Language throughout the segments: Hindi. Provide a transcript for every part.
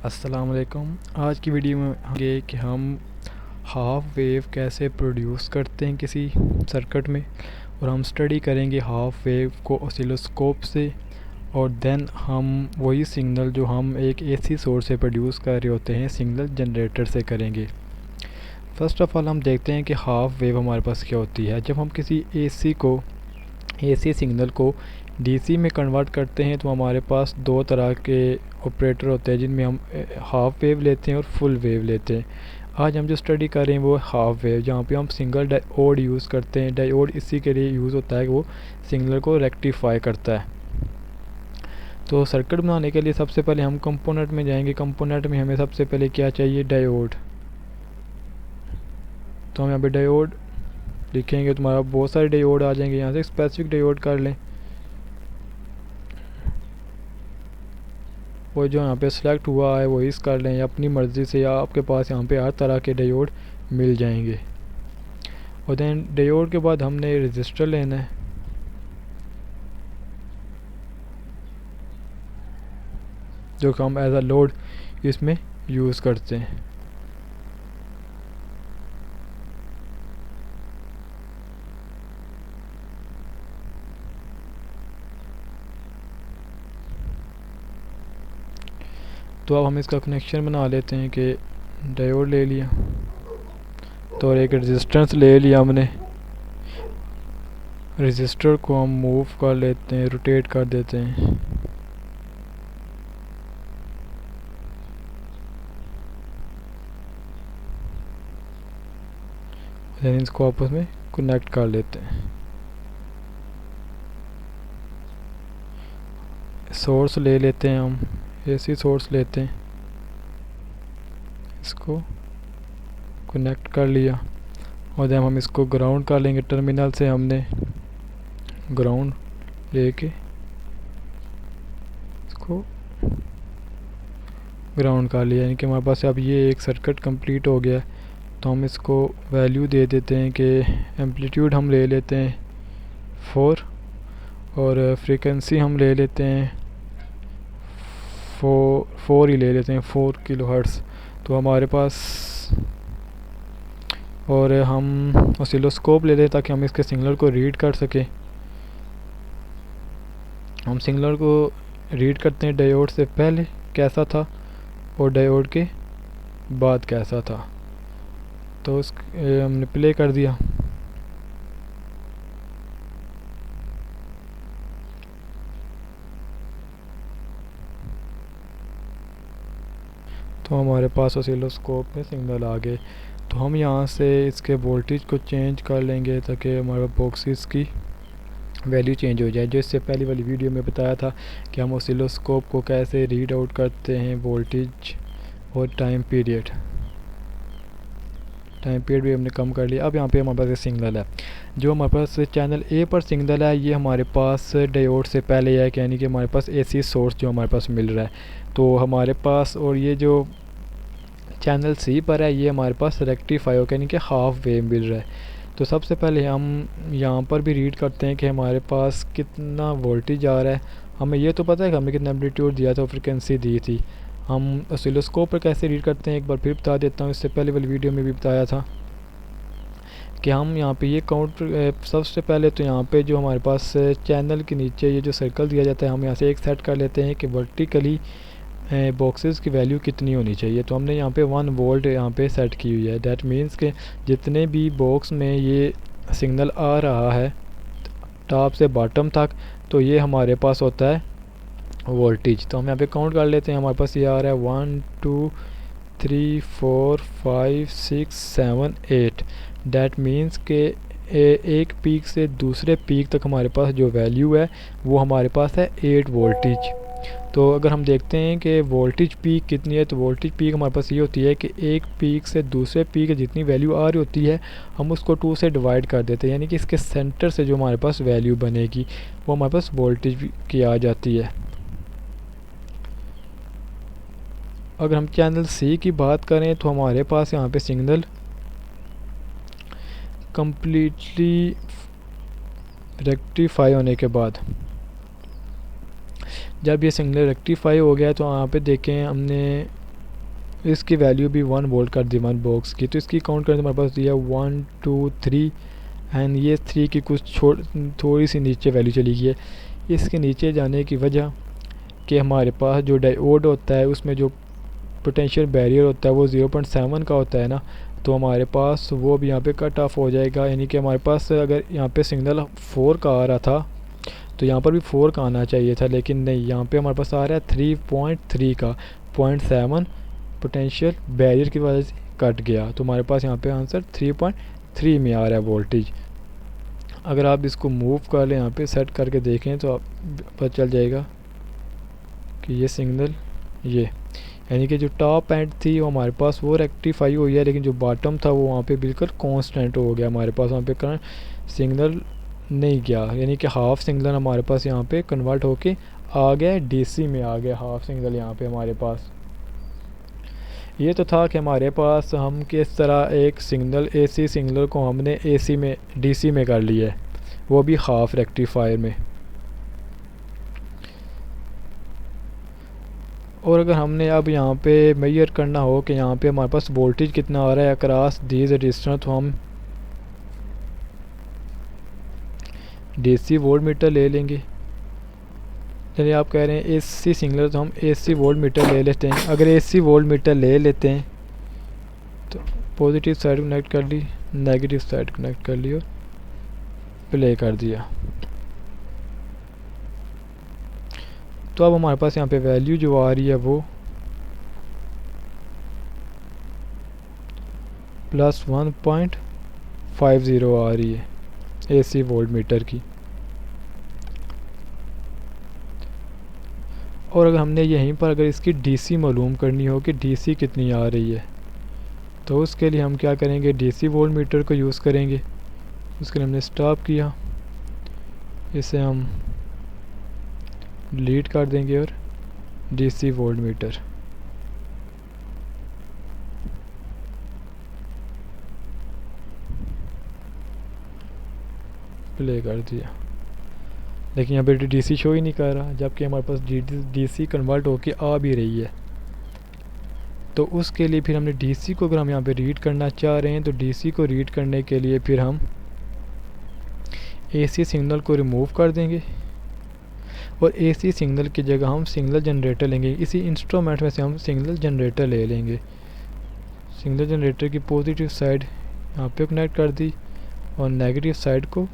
अस्सलाम वालेकुम। आज की वीडियो में ये कि हम हाफ वेव कैसे प्रोड्यूस करते हैं किसी सर्किट में, और हम स्टडी करेंगे हाफ वेव को ऑसिलोस्कोप से। और देन हम वही सिग्नल जो हम एक एसी सोर्स से प्रोड्यूस कर रहे होते हैं सिग्नल जनरेटर से करेंगे। फर्स्ट ऑफ ऑल हम देखते हैं कि हाफ वेव हमारे पास क्या होती है। जब हम किसी एसी सिग्नल को डीसी में कन्वर्ट करते हैं तो हमारे पास दो तरह के ऑपरेटर होते हैं जिनमें हम हाफ वेव लेते हैं और फुल वेव लेते हैं। आज हम जो स्टडी कर रहे हैं वो हाफ वेव, जहाँ पे हम सिंगल डायोड यूज़ करते हैं। डायोड इसी के लिए यूज़ होता है कि वो सिग्नल को रेक्टिफाई करता है। तो सर्किट बनाने के लिए सबसे पहले हम कंपोनेंट में जाएंगे। कंपोनेंट में हमें सबसे पहले क्या चाहिए, डायोड। तो हम यहाँ पे डायोड लिखेंगे तो हमारा बहुत सारे डायोड आ जाएंगे। यहाँ से स्पेसिफिक डायोड कर लें और जो यहाँ पे सिलेक्ट हुआ है वो इस कर लें, या अपनी मर्ज़ी से, या आपके पास यहाँ पे हर तरह के डायोड मिल जाएंगे। और देन डायोड के बाद हमने रजिस्टर लेना है, जो कि हम एज अ लोड इसमें यूज़ करते हैं। तो अब हम इसका कनेक्शन बना लेते हैं कि डायोड ले लिया तो एक रेजिस्टेंस ले लिया हमने। रजिस्टर को हम मूव कर लेते हैं, रोटेट कर देते हैं। देन इसको आपस में कनेक्ट कर लेते हैं। सोर्स ले लेते हैं, हम एसी सोर्स लेते हैं, इसको कनेक्ट कर लिया। और जब हम इसको ग्राउंड कर लेंगे, टर्मिनल से हमने ग्राउंड लेके इसको ग्राउंड कर लिया, यानी कि हमारे पास अब ये एक सर्किट कंप्लीट हो गया। तो हम इसको वैल्यू दे देते हैं कि एम्पलीट्यूड हम ले लेते हैं 4, और फ्रीक्वेंसी हम ले लेते हैं 4 ही ले लेते हैं, 4 किलोहर्ट्ज़। तो हमारे पास, और हम ऑसिलोस्कोप ले लें ताकि हम इसके सिग्नल को रीड कर सकें। हम सिग्नल को रीड करते हैं डायोड से पहले कैसा था और डायोड के बाद कैसा था। तो हमने प्ले कर दिया। तो हमारे पास ऑसिलोस्कोप में सिग्नल आ गए। तो हम यहाँ से इसके वोल्टेज को चेंज कर लेंगे ताकि हमारे बॉक्सेस की वैल्यू चेंज हो जाए। जो इससे पहले वाली वीडियो में बताया था कि हम ऑसिलोस्कोप को कैसे रीड आउट करते हैं, वोल्टेज और टाइम पीरियड भी हमने कम कर लिया। अब यहाँ पे हमारे पास सिग्नल है, जो हमारे पास चैनल ए पर सिग्नल है, ये हमारे पास डायोड से पहले है, यानी कि हमारे पास एसी सोर्स जो हमारे पास मिल रहा है। तो हमारे पास, और ये जो चैनल सी पर है ये हमारे पास रेक्टिफाई हो, यानी कि हाफ वेव मिल रहा है। तो सबसे पहले हम यहाँ पर भी रीड करते हैं कि हमारे पास कितना वोल्टेज आ रहा है। हमें ये तो पता है कि हमने कितना एम्पलीट्यूड दिया था, फ्रिक्वेंसी दी थी। हम ऑसिलोस्कोप पर कैसे रीड करते हैं एक बार फिर बता देता हूँ। इससे पहले वाली वीडियो में भी बताया था कि हम यहाँ पे ये काउंट, सबसे पहले तो यहाँ पे जो हमारे पास चैनल के नीचे ये जो सर्कल दिया जाता है, हम यहाँ से एक सेट कर लेते हैं कि वर्टिकली बॉक्सेस की वैल्यू कितनी होनी चाहिए। तो हमने यहाँ पे 1 वोल्ट यहाँ पे सेट की हुई है। दैट मीन्स कि जितने भी बॉक्स में ये सिग्नल आ रहा है टॉप से बॉटम तक, तो ये हमारे पास होता है वोल्टेज। तो हम यहाँ पे काउंट कर लेते हैं। हमारे पास ये आ रहा है 1 2 3 4 5 6 7 8। दैट मीन्स के एक पीक से दूसरे पीक तक हमारे पास जो वैल्यू है वो हमारे पास है 8 वोल्टेज। तो अगर हम देखते हैं कि वोल्टेज पीक कितनी है, तो वोल्टेज पीक हमारे पास ये होती है कि एक पीक से दूसरे पीक जितनी वैल्यू आ रही होती है हम उसको 2 से डिवाइड कर देते हैं, यानी कि इसके सेंटर से जो हमारे पास वैल्यू बनेगी वो हमारे पास वोल्टेज की आ जाती है। अगर हम चैनल सी की बात करें तो हमारे पास यहाँ पे सिग्नल कम्प्लीटली रेक्टिफाई होने के बाद, जब ये सिग्नल रेक्टिफाई हो गया तो यहाँ पे देखें हमने इसकी वैल्यू भी 1 वोल्ट कर दी 1 बॉक्स की। तो इसकी काउंट करने हमारे पास दिया 1 2 3 एंड ये 3 की कुछ थोड़ी सी नीचे वैल्यू चली गई है। इसके नीचे जाने की वजह कि हमारे पास जो डायोड होता है उसमें जो पोटेंशियल बैरियर होता है वो 0.7 का होता है ना, तो हमारे पास वो भी यहाँ पे कट ऑफ हो जाएगा। यानी कि हमारे पास अगर यहाँ पे सिग्नल 4 का आ रहा था तो यहाँ पर भी 4 का आना चाहिए था, लेकिन नहीं, यहाँ पे हमारे पास आ रहा है 3.3 का। 0.7 पोटेंशियल बैरियर की वजह से कट गया, तो हमारे पास यहाँ पे आंसर 3.3 में आ रहा है वोल्टेज। अगर आप इसको मूव कर लें, यहाँ पे सेट करके देखें तो आप पता चल जाएगा कि ये सिग्नल ये यानी कि जो टॉप एंड थी वो हमारे पास वो रेक्टिफाई हुई है, लेकिन जो बॉटम था वो वहाँ पे बिल्कुल कांस्टेंट हो गया। हमारे पास वहाँ पे करंट सिग्नल नहीं गया, यानी कि हाफ सिग्नल हमारे पास यहाँ पे कन्वर्ट होके आ गया, डीसी में आ गया हाफ सिग्नल यहाँ पे हमारे पास। ये तो था कि हमारे पास हम किस तरह एक सिग्नल एसी सिग्नल को हमने एसी में डीसी में कर लिया है, वो भी हाफ रेक्टिफायर में। और अगर हमने अब यहाँ पे मेजर करना हो कि यहाँ पे हमारे पास वोल्टेज कितना आ रहा है अक्रॉस दीज रजिस्टर, तो हम डीसी वोल्ट मीटर ले लेंगे। चलिए आप कह रहे हैं एसी सिग्नल, तो हम एसी वोल्ट मीटर ले लेते हैं। अगर एसी वोल्ट मीटर ले लेते हैं तो पॉजिटिव साइड कनेक्ट कर ली, नेगेटिव साइड कनेक्ट कर ली और प्ले कर दिया। तो अब हमारे पास यहाँ पे वैल्यू जो आ रही है वो +1.50 आ रही है एसी वोल्ट मीटर की। और अगर हमने यहीं पर अगर इसकी डीसी मालूम करनी हो कि डीसी कितनी आ रही है, तो उसके लिए हम क्या करेंगे, डीसी वोल्ट मीटर को यूज़ करेंगे। उसके लिए हमने स्टॉप किया, इसे हम डिलीट कर देंगे और डीसी वोल्ट मीटर प्ले कर दिया। लेकिन यहाँ पे डीसी शो ही नहीं कर रहा, जबकि हमारे पास डीसी कन्वर्ट होके आ भी रही है। तो उसके लिए फिर हमने डीसी को अगर हम यहाँ पे रीड करना चाह रहे हैं तो डीसी को रीड करने के लिए फिर हम एसी सिग्नल को रिमूव कर देंगे और एसी सिग्नल की जगह हम सिग्नल जनरेटर लेंगे। इसी इंस्ट्रूमेंट में से हम सिग्नल जनरेटर ले लेंगे। सिग्नल जनरेटर की पॉजिटिव साइड यहाँ पे कनेक्ट कर दी और नेगेटिव साइड को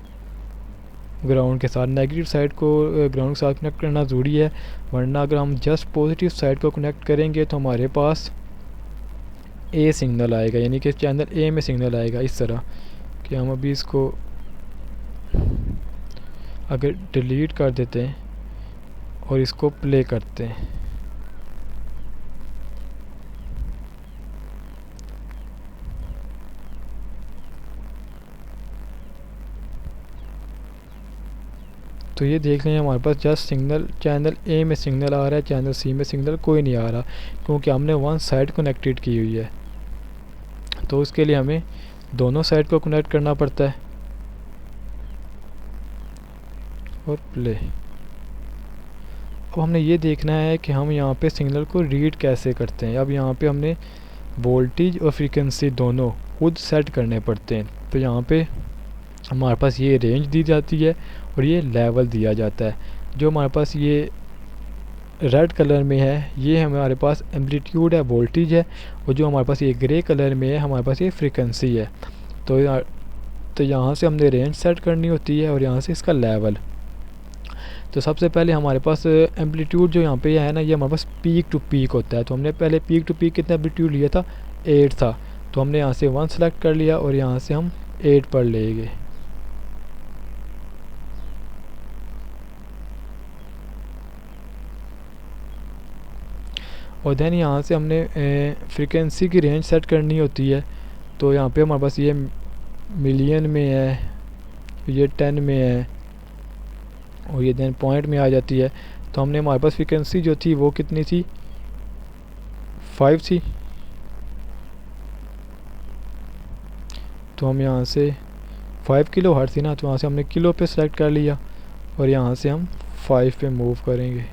ग्राउंड के साथ। नेगेटिव साइड को ग्राउंड के साथ कनेक्ट करना ज़रूरी है, वरना अगर हम जस्ट पॉजिटिव साइड को कनेक्ट करेंगे तो हमारे पास ए सिग्नल आएगा, यानी कि चैनल ए में सिग्नल आएगा इस तरह कि हम अभी इसको अगर डिलीट कर देते हैं और इसको प्ले करते हैं तो ये देख लें हमारे पास जस्ट सिग्नल चैनल ए में सिग्नल आ रहा है, चैनल सी में सिग्नल कोई नहीं आ रहा, क्योंकि हमने वन साइड कनेक्टेड की हुई है। तो उसके लिए हमें दोनों साइड को कनेक्ट करना पड़ता है और प्ले। अब हमने ये देखना है कि हम यहाँ पे सिग्नल को रीड कैसे करते हैं। अब यहाँ पे हमने वोल्टेज और फ्रीक्वेंसी दोनों खुद सेट करने पड़ते हैं। तो यहाँ पे हमारे पास ये रेंज दी जाती है और ये लेवल दिया जाता है। जो हमारे पास ये रेड कलर में है ये हमारे पास एम्पलीट्यूड है, वोल्टेज है, और जो हमारे पास ये ग्रे कलर में है हमारे पास ये फ्रीक्वेंसी है। तो यहाँ से हमने रेंज सेट करनी होती है और यहाँ से इसका लेवल। तो सबसे पहले हमारे पास एम्पलीट्यूड जो यहाँ पे है ना, ये हमारे पास पीक टू पीक होता है। तो हमने पहले पीक टू पीक कितना एम्पलीट्यूड लिया था, 8 था। तो हमने यहाँ से 1 सेलेक्ट कर लिया और यहाँ से हम 8 पर ले गए। और देन यहाँ से हमने फ्रीक्वेंसी की रेंज सेट करनी होती है। तो यहाँ पे हमारे पास ये मिलियन में है, ये 10 में है और ये देन पॉइंट में आ जाती है। तो हमने हमारे पास फ्रीक्वेंसी जो थी वो कितनी थी, 5 थी। तो हम यहाँ से 5 किलो हर्ट्ज़ थी ना, तो यहाँ से हमने किलो पे सेलेक्ट कर लिया और यहाँ से हम 5 पे मूव करेंगे।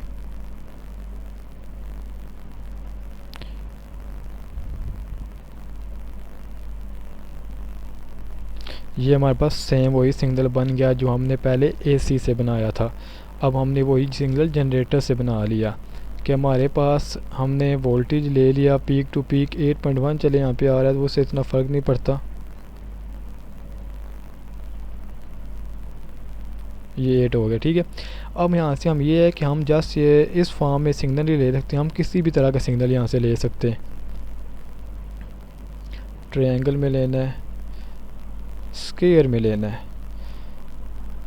ये हमारे पास सेम वही सिग्नल बन गया जो हमने पहले एसी से बनाया था। अब हमने वही सिग्नल जनरेटर से बना लिया कि हमारे पास हमने वोल्टेज ले लिया पीक टू पीक 8.1 चले यहाँ पे आ रहा है, तो उससे इतना फ़र्क नहीं पड़ता। ये 8 हो गया, ठीक है। अब यहाँ से हम ये है कि हम जस्ट ये इस फॉर्म में सिग्नल ही ले सकते हैं, हम किसी भी तरह का सिग्नल यहाँ से ले सकते हैं। ट्रायंगल में लेना है, स्क्वायर में लेना है,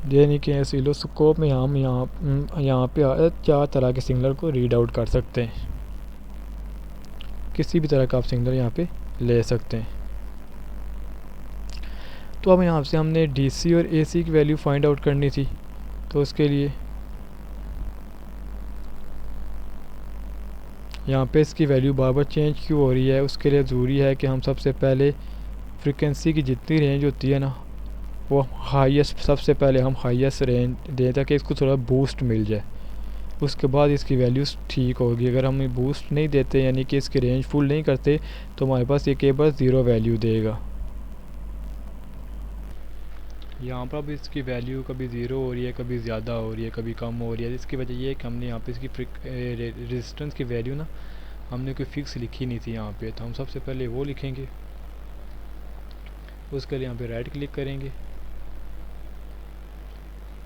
यानी कि ऑसिलोस्कोप में हम यहाँ पे 4 तरह के सिग्नल को रीड आउट कर सकते हैं। किसी भी तरह का आप सिग्नल यहाँ पे ले सकते हैं। तो अब यहाँ से हमने डीसी और एसी की वैल्यू फाइंड आउट करनी थी, तो उसके लिए यहाँ पे इसकी वैल्यू बार बार चेंज क्यों हो रही है, उसके लिए ज़रूरी है कि हम सबसे पहले फ्रीक्वेंसी की जितनी रेंज होती है ना, वो हाईएस्ट सबसे पहले हम हाईएस्ट रेंज दें ताकि इसको थोड़ा बूस्ट मिल जाए। उसके बाद इसकी वैल्यूज़ ठीक होगी। अगर हम बूस्ट नहीं देते यानी कि इसकी रेंज फुल नहीं करते तो हमारे पास ये केबल ज़ीरो वैल्यू देगा। यहाँ पर अब इसकी वैल्यू कभी ज़ीरो हो रही है, कभी ज़्यादा हो रही है, कभी कम हो रही है। इसकी वजह ये है कि हमने यहाँ पे इसकी रेजिस्टेंस की वैल्यू ना हमने कोई फ़िक्स लिखी नहीं थी यहाँ पे। तो हम सबसे पहले वो लिखेंगे, उसके लिए यहाँ पे राइट क्लिक करेंगे,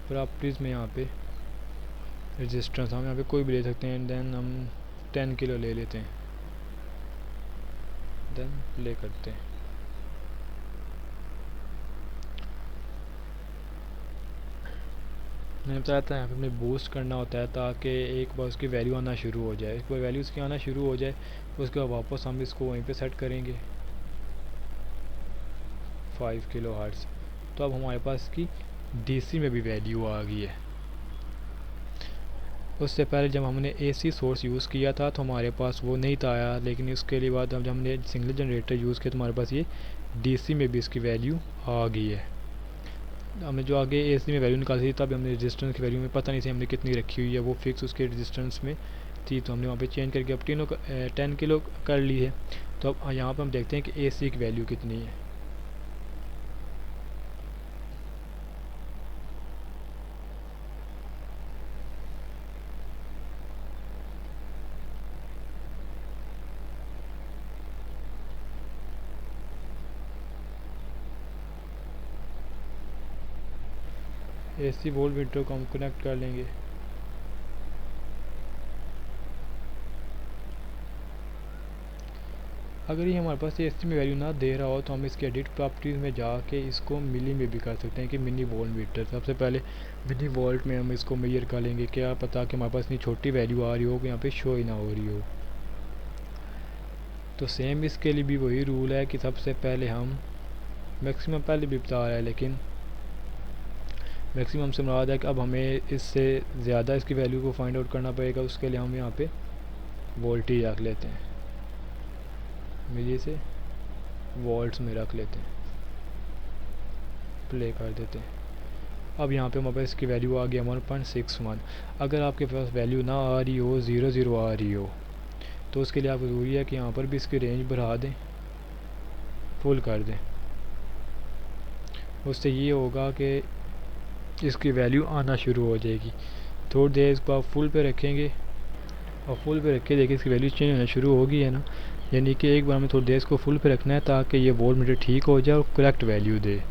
प्रॉपर्टीज़ में यहाँ पे रेजिस्टेंस हम यहाँ पे कोई भी ले सकते हैं। देन हम 10 किलो ले लेते हैं, देन प्ले करते हैं। मैंने बताया था यहाँ पे हमें बूस्ट करना होता है ताकि एक बार उसकी वैल्यू आना शुरू हो जाए। एक बार वैल्यू उसकी आना शुरू हो जाए उसके बाद वापस हम इसको वहीं पे सेट करेंगे 5 किलो हर्ट्ज़। तो अब हमारे पास इसकी डीसी में भी वैल्यू आ गई है। उससे पहले जब हमने एसी सोर्स यूज़ किया था तो हमारे पास वो नहीं था आया, लेकिन उसके लिए बाद जब हमने सिंगल जनरेटर यूज़ किया तो हमारे पास ये डीसी में भी इसकी वैल्यू आ गई है। हमने जो आगे एसी में वैल्यू निकाली थी तब हमने रेजिस्टेंस की वैल्यू में पता नहीं थी हमने कितनी रखी हुई है, वो फिक्स उसके रेजिस्टेंस में थी, तो हमने वहाँ पे चेंज करके अब 10 किलो कर ली है। तो अब यहाँ पर हम देखते हैं कि एसी की वैल्यू कितनी है। एसी वोल्ट मीटर को हम कनेक्ट कर लेंगे। अगर ये हमारे पास एसी में वैल्यू ना दे रहा हो तो हम इसके एडिट प्रॉपर्टीज़ में जाके इसको मिली में भी कर सकते हैं कि मिनी वोल्ट मीटर। सबसे पहले मिनी वोल्ट में हम इसको मेजर कर लेंगे, क्या पता कि हमारे पास इतनी छोटी वैल्यू आ रही हो कि यहाँ पे शो ही ना हो रही हो। तो सेम इसके लिए भी वही रूल है कि सबसे पहले हम मैक्सिमम पहले भी बता रहा है, लेकिन मैक्सिमम से मुराद है कि अब हमें इससे ज़्यादा इसकी वैल्यू को फाइंड आउट करना पड़ेगा। उसके लिए हम यहाँ पे वोल्टेज रख लेते हैं, मिली से वोल्ट्स में रख लेते हैं, प्ले कर देते हैं। अब यहाँ पे हमारे पास इसकी वैल्यू आ गया 1.61। अगर आपके पास वैल्यू ना आ रही हो, 0 आ रही हो, तो उसके लिए आपको ज़रूरी है कि यहाँ पर भी इसकी रेंज बढ़ा दें, फुल कर दें। उससे ये होगा कि इसकी वैल्यू आना शुरू हो जाएगी। थोड़ी देर इसको आप फुल पे रखेंगे और फुल पे रख के देखिए इसकी वैल्यू चेंज होना शुरू होगी है ना। यानी कि एक बार हमें थोड़ी देर इसको फुल पे रखना है ताकि ये वोल्ट मीटर ठीक हो जाए और करेक्ट वैल्यू दे।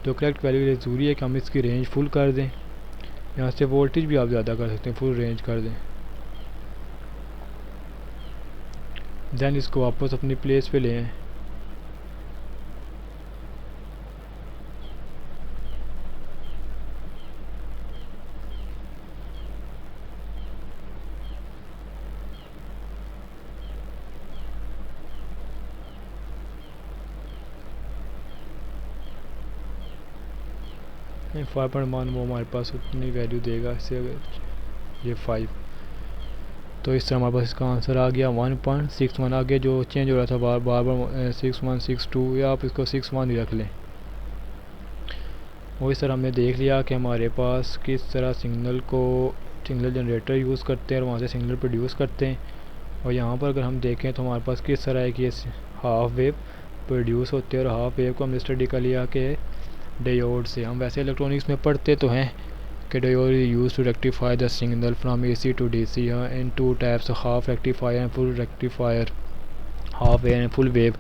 तो करेक्ट वैल्यू के लिए ज़रूरी है कि हम इसकी रेंज फुल कर दें। यहाँ से वोल्टेज भी आप ज़्यादा कर सकते हैं, फुल रेंज कर दें। दैन इसको वापस अपनी प्लेस पे ले आएं। नहीं 5.1 वो हमारे पास उतनी वैल्यू देगा। इससे अगर ये 5, तो इस तरह हमारे पास इसका आंसर आ गया 1.61। आगे जो चेंज हो रहा था बार बार 6162, या आप इसको 61 ही रख लें। और इस तरह हमने देख लिया कि हमारे पास किस तरह सिग्नल जनरेटर यूज़ करते हैं और वहाँ से सिग्नल प्रोड्यूस करते हैं। और यहाँ पर अगर हम देखें तो हमारे पास किस तरह है कि ये हाफ वेव प्रोड्यूस होते हैं और हाफ वेव को हमने स्टडी कर लिया कि डायोड से। हम वैसे इलेक्ट्रॉनिक्स में पढ़ते तो हैं कि diode use to rectify the signal from AC to DC in two types, half rectifier and full rectifier, half wave and full wave.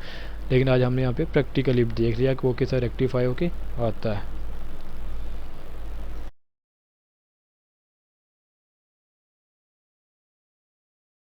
लेकिन आज हमने यहाँ पे प्रैक्टिकली देख लिया कि वो कैसा रेक्टिफाई होके आता है।